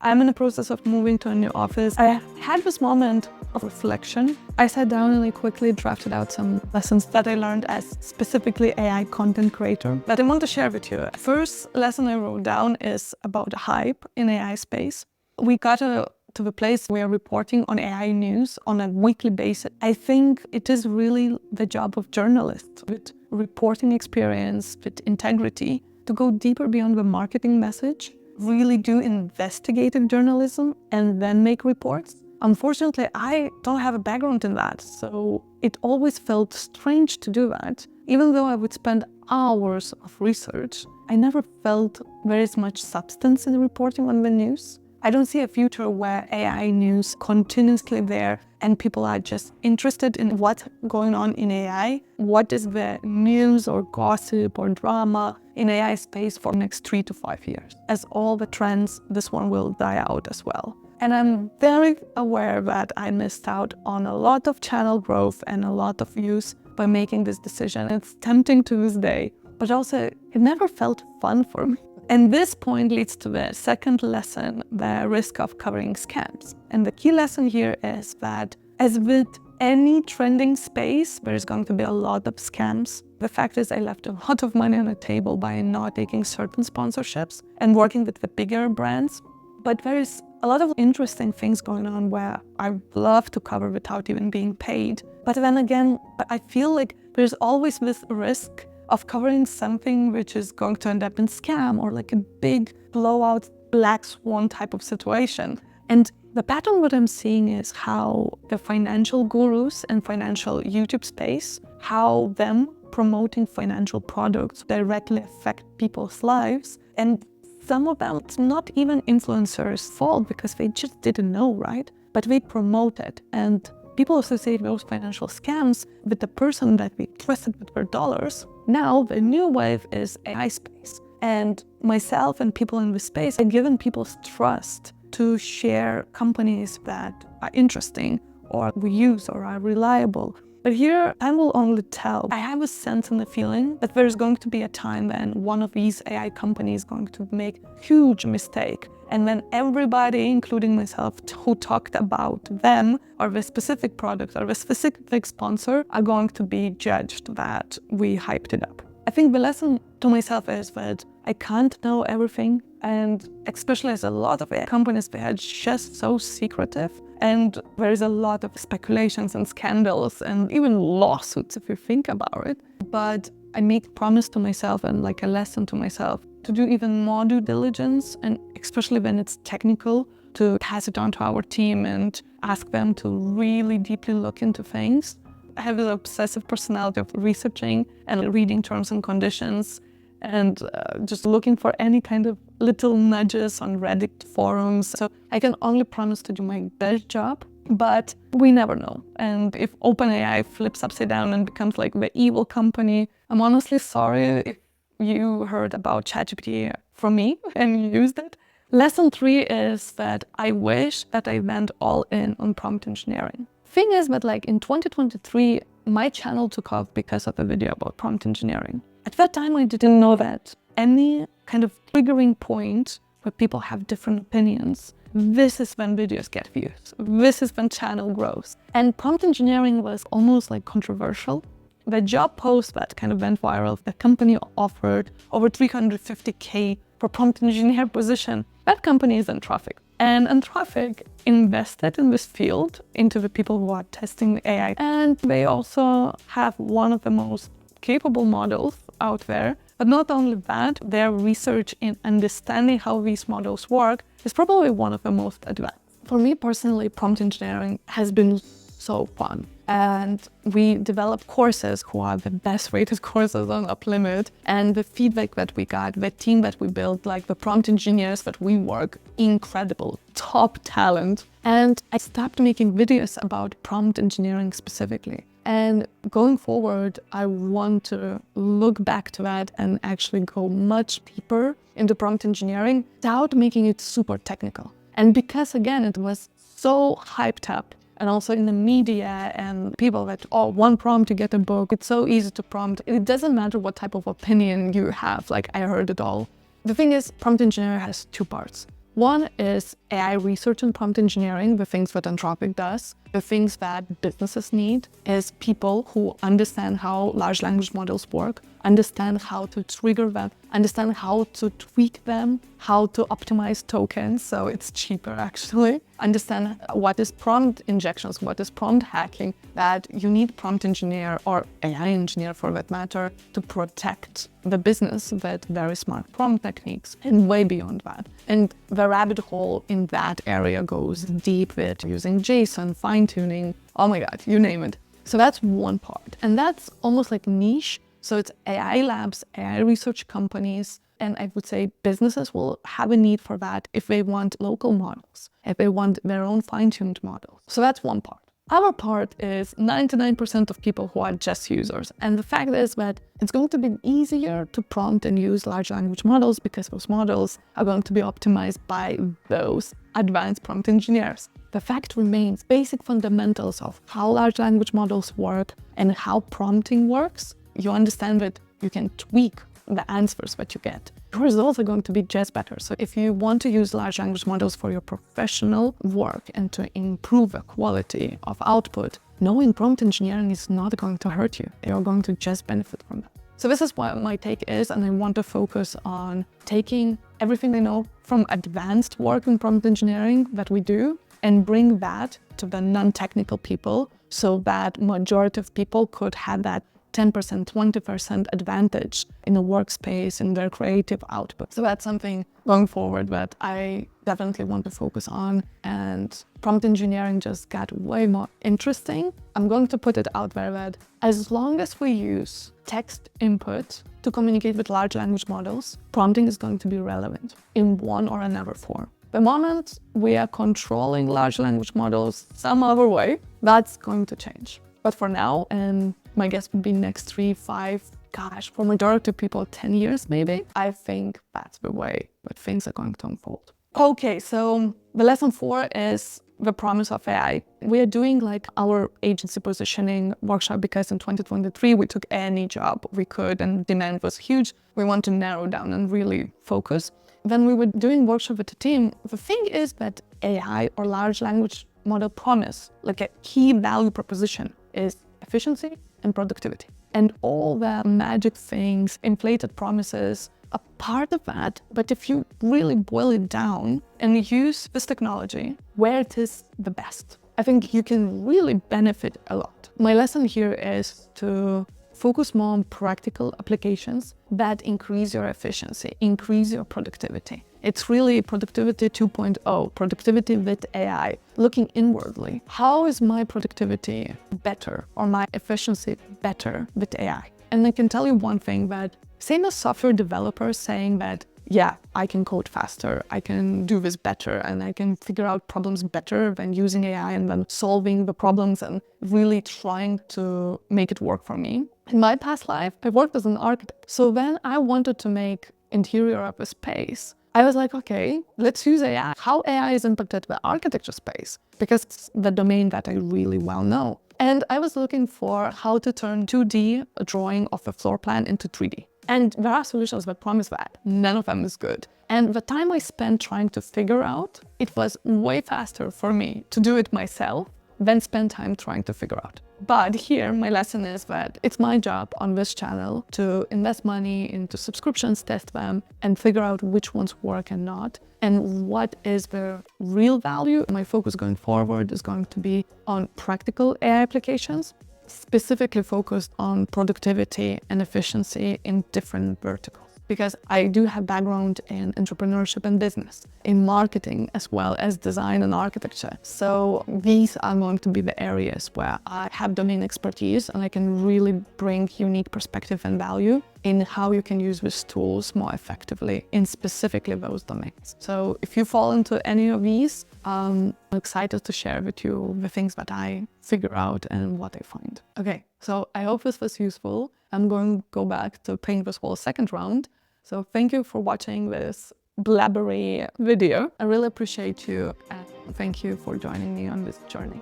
I'm in the process of moving to a new office. I had this moment of reflection. I sat down and I quickly drafted out some lessons that I learned as specifically AI content creator that I want to share with you. First lesson I wrote down is about the hype in AI space. We got to the place where reporting on AI news on a weekly basis. I think it is really the job of journalists with reporting experience, with integrity, to go deeper beyond the marketing message, really do investigative journalism, and then make reports. Unfortunately, I don't have a background in that, so it always felt strange to do that. Even though I would spend hours of research, I never felt very much substance in reporting on the news. I don't see a future where AI news continuously there and people are just interested in what's going on in AI. What is the news or gossip or drama in AI space for the next 3 to 5 years? As all the trends, this one will die out as well. And I'm very aware that I missed out on a lot of channel growth and a lot of views by making this decision. It's tempting to this day, but also it never felt fun for me. And this point leads to the second lesson, the risk of covering scams. And the key lesson here is that as with any trending space, there is going to be a lot of scams. The fact is I left a lot of money on the table by not taking certain sponsorships and working with the bigger brands. But there is a lot of interesting things going on where I love to cover without even being paid. But then again, I feel like there's always this risk of covering something which is going to end up in scam or like a big blowout black swan type of situation. And the pattern what I'm seeing is how the financial gurus and financial YouTube space, how them promoting financial products directly affect people's lives. And some of them, it's not even influencers' fault because they just didn't know, right? But they promote it, and people associate those financial scams with the person that we trusted with their dollars. Now, the new wave is AI space. And myself and people in this space are given people's trust to share companies that are interesting or we use or are reliable. But here, time will only tell. I have a sense and a feeling that there's going to be a time when one of these AI companies is going to make a huge mistake. And then everybody, including myself, who talked about them or the specific product or the specific sponsor are going to be judged that we hyped it up. I think the lesson to myself is that I can't know everything. And especially as a lot of AI companies, they are just so secretive. And there is a lot of speculations and scandals and even lawsuits if you think about it. But I make a promise to myself and like a lesson to myself to do even more due diligence, and especially when it's technical, to pass it on to our team and ask them to really deeply look into things. I have this obsessive personality of researching and reading terms and conditions and just looking for any kind of little nudges on Reddit forums. So I can only promise to do my best job, but we never know. And if OpenAI flips upside down and becomes like the evil company, I'm honestly sorry if you heard about ChatGPT from me and you used it. Lesson 3 is that I wish that I went all in on prompt engineering. Thing is that like in 2023, my channel took off because of a video about prompt engineering. At that time, I didn't know that any kind of triggering point where people have different opinions, this is when videos get views. This is when channel grows. And prompt engineering was almost like controversial. The job post that kind of went viral, the company offered over $350K for prompt engineer position. That company is Anthropic. And Anthropic invested in this field into the people who are testing AI. And they also have one of the most capable models out there. But not only that, their research in understanding how these models work is probably one of the most advanced. For me personally, prompt engineering has been so fun. And we developed courses who are the best rated courses on Uplimit. And the feedback that we got, the team that we built, like the prompt engineers that we work, incredible, top talent. And I stopped making videos about prompt engineering specifically. And going forward, I want to look back to that and actually go much deeper into prompt engineering without making it super technical. And because again, it was so hyped up, and also in the media and people that, oh, one prompt to get a book. It's so easy to prompt. It doesn't matter what type of opinion you have, like I heard it all. The thing is, prompt engineering has two parts. One is AI research and prompt engineering, the things that Anthropic does. The things that businesses need is people who understand how large language models work, understand how to trigger them, understand how to tweak them, how to optimize tokens so it's cheaper actually, understand what is prompt injections, what is prompt hacking, that you need prompt engineer or AI engineer for that matter to protect the business with very smart prompt techniques and way beyond that. And the rabbit hole in that area goes deep with using JSON, fine-tuning, oh my God, you name it. So that's one part. And that's almost like niche. So it's AI labs, AI research companies, and I would say businesses will have a need for that if they want local models, if they want their own fine-tuned models. So that's one part. Our part is 99% of people who are just users. And the fact is that it's going to be easier to prompt and use large language models because those models are going to be optimized by those advanced prompt engineers. The fact remains, basic fundamentals of how large language models work and how prompting works, you understand that you can tweak the answers that you get. Your results are going to be just better. So if you want to use large language models for your professional work and to improve the quality of output, knowing prompt engineering is not going to hurt you. You're going to just benefit from that. So this is what my take is, and I want to focus on taking everything I know from advanced work in prompt engineering that we do and bring that to the non-technical people so that majority of people could have that 10%, 20% advantage in a workspace, in their creative output. So that's something going forward that I definitely want to focus on. And prompt engineering just got way more interesting. I'm going to put it out there that as long as we use text input to communicate with large language models, prompting is going to be relevant in one or another form. The moment we are controlling large language models some other way, that's going to change. But for now, and my guess would be next 3, 5, gosh, for majority of people, 10 years maybe, I think that's the way that things are going to unfold. Okay, so the lesson 4 is the promise of AI. We are doing like our agency positioning workshop because in 2023 we took any job we could and demand was huge. We want to narrow down and really focus. When we were doing workshop with the team, the thing is that AI or large language model promise, like a key value proposition, is efficiency and productivity. And all the magic things, inflated promises, are part of that. But if you really boil it down and use this technology where it is the best, I think you can really benefit a lot. My lesson here is to focus more on practical applications that increase your efficiency, increase your productivity. It's really productivity 2.0, productivity with AI, looking inwardly. How is my productivity better or my efficiency better with AI? And I can tell you one thing, that same as software developers saying that, yeah, I can code faster, I can do this better, and I can figure out problems better than using AI and then solving the problems and really trying to make it work for me. In my past life, I worked as an architect. So when I wanted to make interior of a space, I was like, okay, let's use AI. How AI is impacted the architecture space, because it's the domain that I really well know. And I was looking for how to turn 2D drawing of a floor plan into 3D. And there are solutions that promise that. None of them is good. And the time I spent trying to figure out, it was way faster for me to do it myself than spend time trying to figure out. But here, my lesson is that it's my job on this channel to invest money into subscriptions, test them, and figure out which ones work and not, and what is the real value. My focus going forward is going to be on practical AI applications, specifically focused on productivity and efficiency in different verticals. Because I do have background in entrepreneurship and business, in marketing, as well as design and architecture. So these are going to be the areas where I have domain expertise and I can really bring unique perspective and value in how you can use these tools more effectively in specifically those domains. So if you fall into any of these, I'm excited to share with you the things that I figure out and what I find. Okay, so I hope this was useful. I'm going to go back to paint this whole second round. So thank you for watching this blabbery video. I really appreciate you and thank you for joining me on this journey.